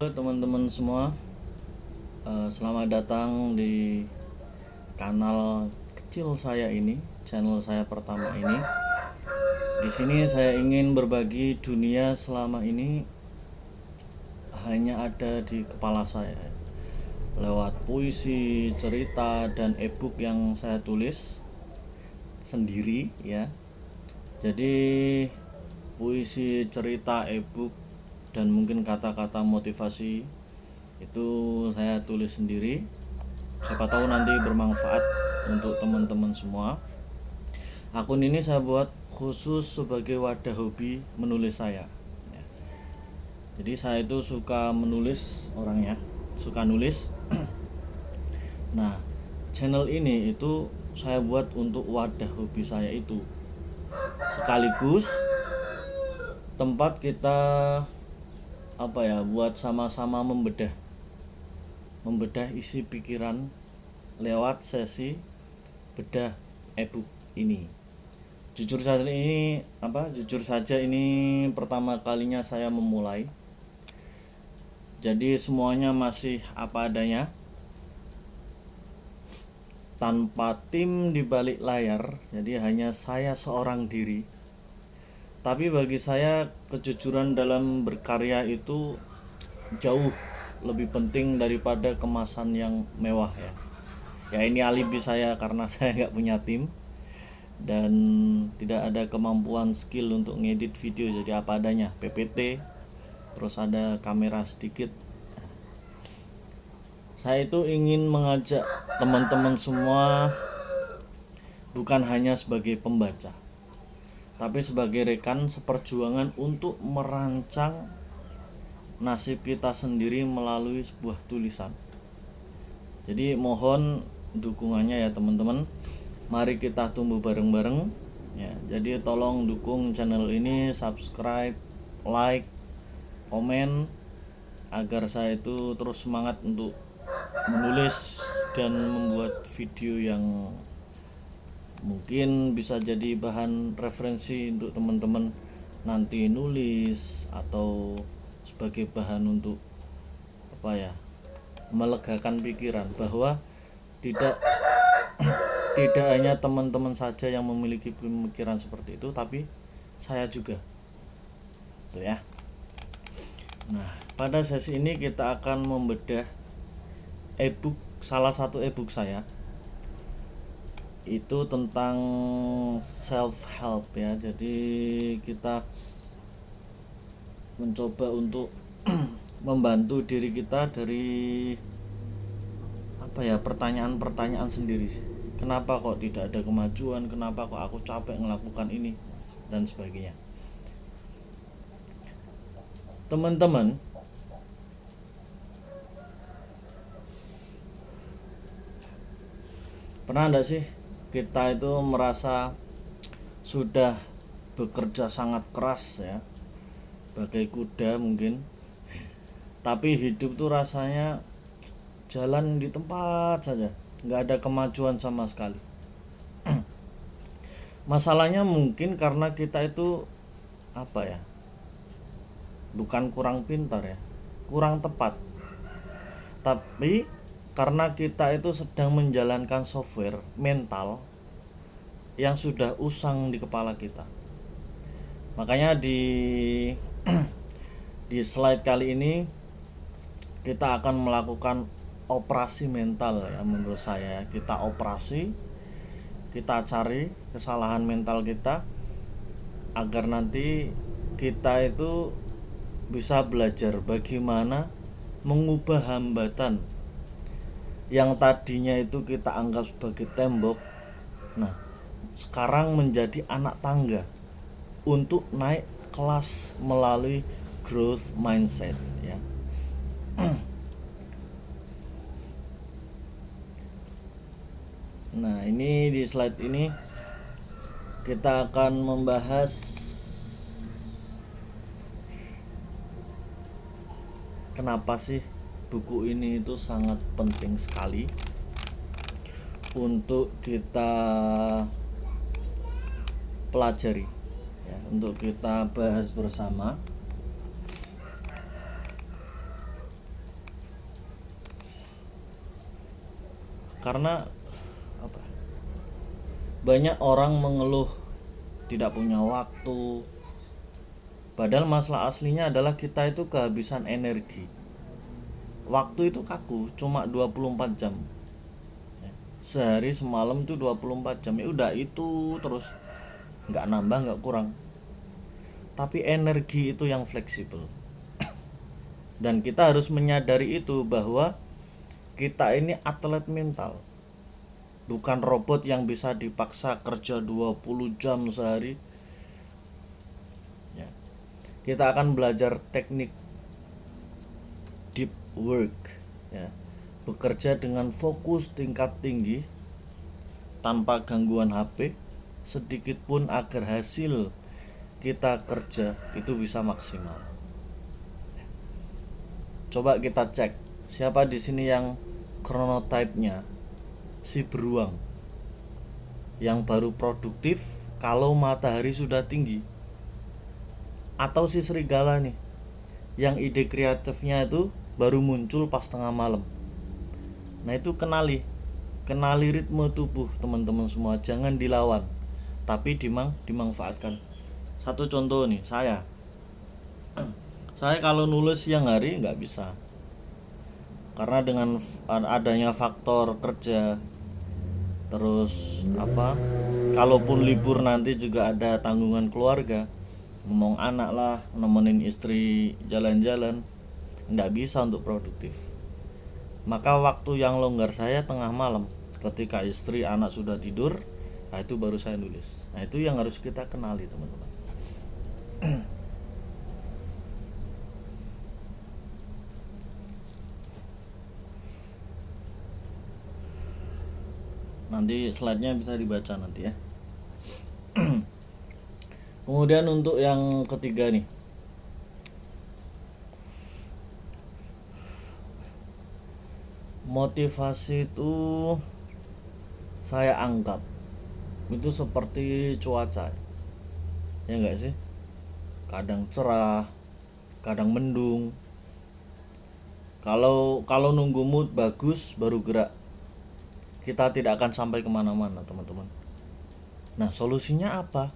Halo teman-teman semua, selamat datang di kanal kecil saya ini, channel saya pertama ini. Di sini saya ingin berbagi dunia selama ini hanya ada di kepala saya, lewat puisi, cerita, dan ebook yang saya tulis sendiri ya. Jadi puisi, cerita, ebook, dan mungkin kata-kata motivasi itu saya tulis sendiri. Siapa tahu nanti bermanfaat untuk teman-teman semua. Akun ini saya buat khusus sebagai wadah hobi menulis saya. Jadi saya itu suka menulis orangnya, suka nulis. Nah, channel ini itu saya buat untuk wadah hobi saya itu, sekaligus tempat kita buat sama-sama membedah isi pikiran lewat sesi bedah ebook ini. Jujur saja ini pertama kalinya saya memulai. Jadi semuanya masih apa adanya, tanpa tim di balik layar. Jadi hanya saya seorang diri. Tapi bagi saya kejujuran dalam berkarya itu jauh lebih penting daripada kemasan yang mewah ya. Ya ini alibi saya karena saya nggak punya tim dan tidak ada kemampuan skill untuk ngedit video, jadi apa adanya, PPT, terus ada kamera sedikit. Saya itu ingin mengajak teman-teman semua bukan hanya sebagai pembaca, tapi sebagai rekan seperjuangan untuk merancang nasib kita sendiri melalui sebuah tulisan. Jadi mohon dukungannya ya teman-teman. Mari kita tumbuh bareng-bareng ya. Jadi tolong dukung channel ini, subscribe, like, komen, agar saya itu terus semangat untuk menulis dan membuat video yang mungkin bisa jadi bahan referensi untuk teman-teman nanti nulis, atau sebagai bahan untuk melegakan pikiran bahwa tidak tidak hanya teman-teman saja yang memiliki pemikiran seperti itu, tapi saya juga. Itu ya. Nah, pada sesi ini kita akan membedah ebook, salah satu ebook saya. Itu tentang self help ya. Jadi kita mencoba untuk membantu diri kita dari pertanyaan-pertanyaan sendiri. Kenapa kok tidak ada kemajuan? Kenapa kok aku capek melakukan ini dan sebagainya. Teman-teman, pernah enggak sih kita itu merasa sudah bekerja sangat keras ya, bagai kuda mungkin, tapi hidup tuh rasanya jalan di tempat saja, nggak ada kemajuan sama sekali. Masalahnya mungkin karena kita itu bukan kurang pintar ya, kurang tepat, tapi karena kita itu sedang menjalankan software mental yang sudah usang di kepala kita. Makanya di di slide kali ini kita akan melakukan operasi mental ya. Menurut saya kita cari kesalahan mental kita, agar nanti kita itu bisa belajar bagaimana mengubah hambatan yang tadinya itu kita anggap sebagai tembok, nah sekarang menjadi anak tangga untuk naik kelas melalui growth mindset ya. Nah, ini di slide ini kita akan membahas kenapa sih buku ini itu sangat penting sekali untuk kita pelajari ya, untuk kita bahas bersama. Karena apa? Banyak orang mengeluh tidak punya waktu. Padahal masalah aslinya adalah kita itu kehabisan energi. Waktu itu kaku, cuma 24 jam. Sehari semalam tuh 24 jam. Ya udah itu terus. Nggak nambah, nggak kurang. Tapi energi itu yang fleksibel. Dan kita harus menyadari itu bahwa kita ini atlet mental. Bukan robot yang bisa dipaksa kerja 20 jam sehari. Ya. Kita akan belajar teknik deep work, ya. Bekerja dengan fokus tingkat tinggi tanpa gangguan HP sedikit pun agar hasil kita kerja itu bisa maksimal. Coba kita cek siapa di sini yang chronotype-nya si beruang yang baru produktif kalau matahari sudah tinggi, atau si serigala nih yang ide kreatifnya itu baru muncul pas tengah malam. Nah itu kenali ritme tubuh teman-teman semua, jangan dilawan tapi dimanfaatkan. Satu contoh nih, saya kalau nulis siang hari nggak bisa, karena dengan adanya faktor kerja. Terus apa, kalaupun libur nanti juga ada tanggungan keluarga, ngomong anak lah, nemenin istri jalan-jalan, nggak bisa untuk produktif. Maka waktu yang longgar saya tengah malam, ketika istri anak sudah tidur. Nah itu baru saya nulis. Nah itu yang harus kita kenali teman-teman. Nanti slide-nya bisa dibaca nanti ya. Kemudian untuk yang ketiga nih, motivasi itu saya anggap itu seperti cuaca, ya enggak sih? Kadang cerah, kadang mendung. Kalau nunggu mood bagus baru gerak, kita tidak akan sampai kemana-mana teman-teman. Nah solusinya apa?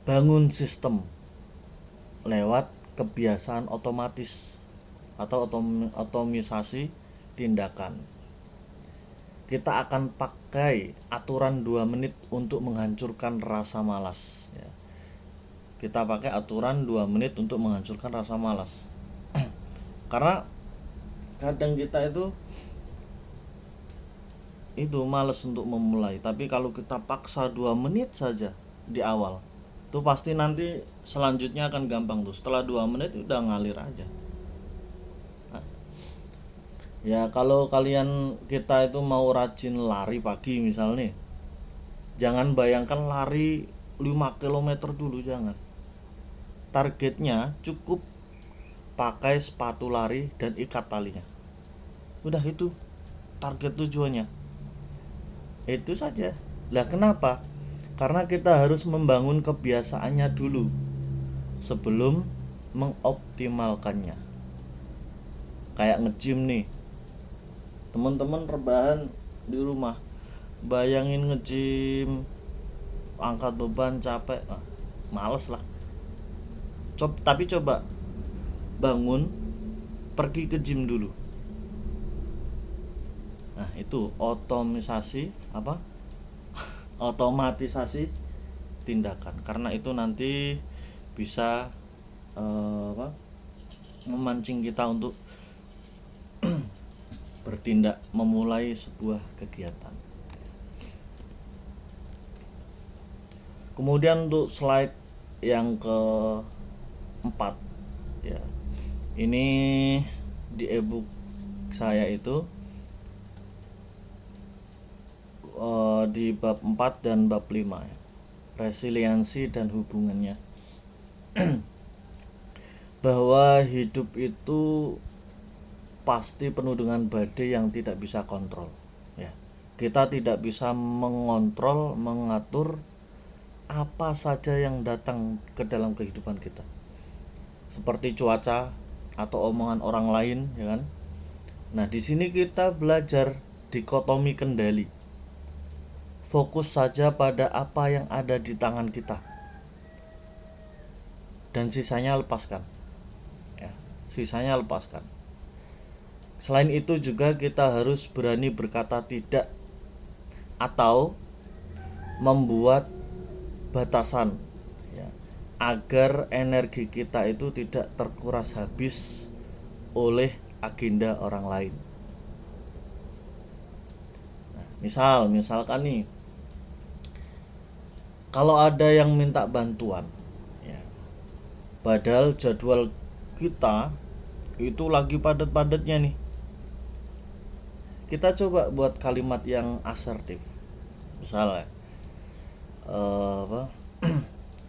Bangun sistem lewat kebiasaan otomatis atau otomisasi tindakan. Kita akan pakai aturan 2 menit untuk menghancurkan rasa malas, ya. Kita pakai aturan 2 menit untuk menghancurkan rasa malas. Karena kadang kita itu malas untuk memulai, tapi kalau kita paksa 2 menit saja di awal, itu pasti nanti selanjutnya akan gampang tuh. Setelah 2 menit udah ngalir aja. Ya kalau kita itu mau rajin lari pagi misalnya, jangan bayangkan lari 5 km dulu, jangan. Targetnya cukup pakai sepatu lari dan ikat talinya. Udah itu target tujuannya. Itu saja. Lah kenapa? Karena kita harus membangun kebiasaannya dulu sebelum mengoptimalkannya. Kayak nge-gym nih. Teman-teman rebahan di rumah, bayangin nge-gym, angkat beban capek, males lah. Tapi coba bangun, pergi ke gym dulu. Nah itu otomatisasi tindakan. Karena itu nanti bisa memancing kita untuk bertindak, memulai sebuah kegiatan. Kemudian untuk slide yang keempat, ya, ini di ebook saya itu di bab 4 dan bab 5, ya. Resiliensi dan hubungannya. Bahwa hidup itu pasti penuh dengan badai yang tidak bisa kontrol, ya. Kita tidak bisa mengontrol, mengatur apa saja yang datang ke dalam kehidupan kita, seperti cuaca atau omongan orang lain, ya kan. Nah di sini kita belajar dikotomi kendali. Fokus saja pada apa yang ada di tangan kita, dan sisanya lepaskan. Ya, sisanya lepaskan. Selain itu juga kita harus berani berkata tidak atau membuat batasan, ya, agar energi kita itu tidak terkuras habis oleh agenda orang lain. Nah, misalkan nih, kalau ada yang minta bantuan, ya, padahal jadwal kita itu lagi padat-padatnya nih, kita coba buat kalimat yang asertif. Misalnya,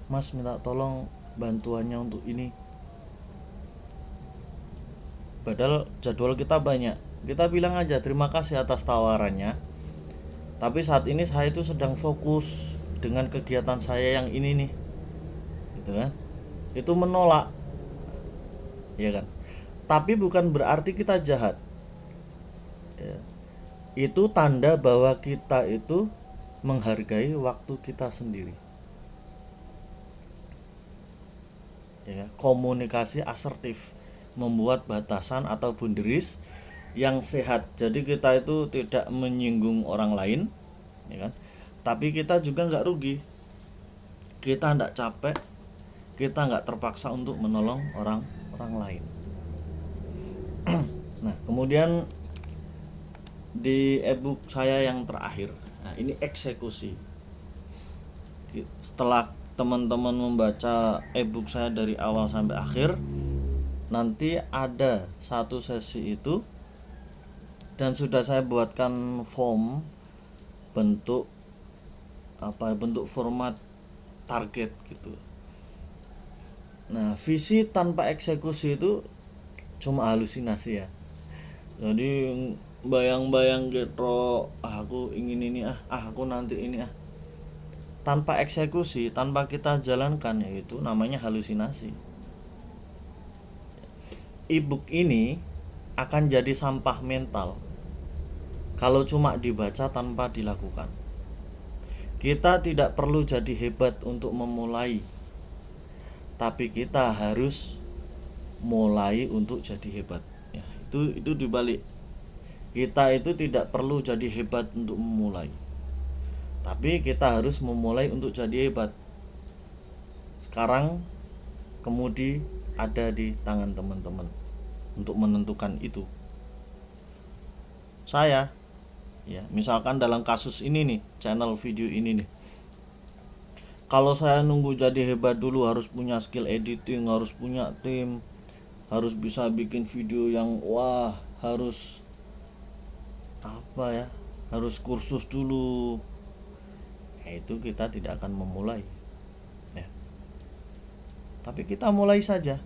Mas minta tolong bantuannya untuk ini. Padahal jadwal kita banyak. Kita bilang aja terima kasih atas tawarannya, tapi saat ini saya itu sedang fokus dengan kegiatan saya yang ini nih, gitu kan? Itu menolak, ya kan? Tapi bukan berarti kita jahat, ya. Itu tanda bahwa kita itu menghargai waktu kita sendiri, ya. Komunikasi asertif, membuat batasan atau boundaries yang sehat. Jadi kita itu tidak menyinggung orang lain, ya kan? Tapi kita juga nggak rugi, kita nggak capek, kita nggak terpaksa untuk menolong orang lain. Nah, kemudian di ebook saya yang terakhir, nah ini eksekusi. Setelah teman-teman membaca ebook saya dari awal sampai akhir, nanti ada satu sesi itu, dan sudah saya buatkan form bentuk format target gitu. Nah, visi tanpa eksekusi itu cuma halusinasi, ya. Jadi bayang-bayang gitu, aku ingin ini, aku nanti ini, tanpa eksekusi, tanpa kita jalankan, yaitu namanya halusinasi. E-book ini akan jadi sampah mental kalau cuma dibaca tanpa dilakukan. Kita tidak perlu jadi hebat untuk memulai, tapi kita harus mulai untuk jadi hebat. Ya, itu dibalik. Kita itu tidak perlu jadi hebat untuk memulai, tapi kita harus memulai untuk jadi hebat. Sekarang kemudi ada di tangan teman-teman untuk menentukan itu. Saya, ya, misalkan dalam kasus ini nih, channel video ini nih, kalau saya nunggu jadi hebat dulu, harus punya skill editing, harus punya tim, harus bisa bikin video yang wah, harus harus kursus dulu, itu kita tidak akan memulai, ya. Tapi kita mulai saja.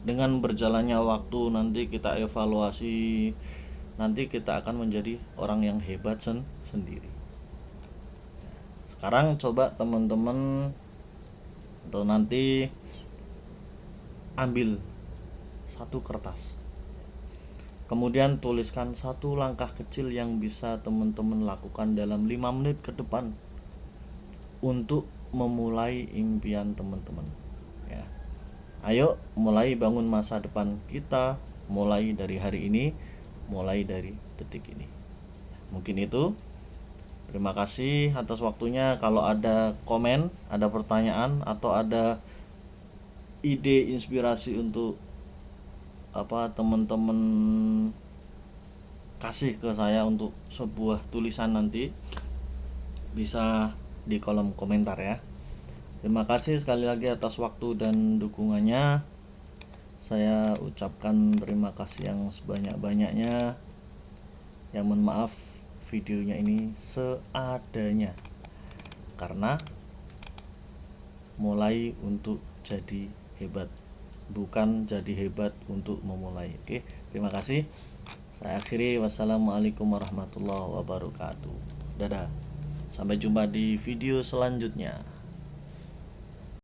Dengan berjalannya waktu, nanti kita evaluasi, nanti kita akan menjadi orang yang hebat sendiri. Sekarang coba teman-teman atau nanti ambil satu kertas, kemudian tuliskan satu langkah kecil yang bisa teman-teman lakukan dalam 5 menit ke depan untuk memulai impian teman-teman, ya. Ayo mulai bangun masa depan kita, mulai dari hari ini, mulai dari detik ini. Mungkin itu. Terima kasih atas waktunya. Kalau ada komen, ada pertanyaan, atau ada ide inspirasi untuk teman-teman kasih ke saya untuk sebuah tulisan, nanti bisa di kolom komentar, ya. Terima kasih sekali lagi atas waktu dan dukungannya. Saya ucapkan terima kasih yang sebanyak-banyaknya. Yang mohon maaf videonya ini seadanya, karena mulai untuk jadi hebat, bukan jadi hebat untuk memulai. Oke, terima kasih. Saya akhiri. Wassalamualaikum warahmatullahi wabarakatuh. Dadah. Sampai jumpa di video selanjutnya.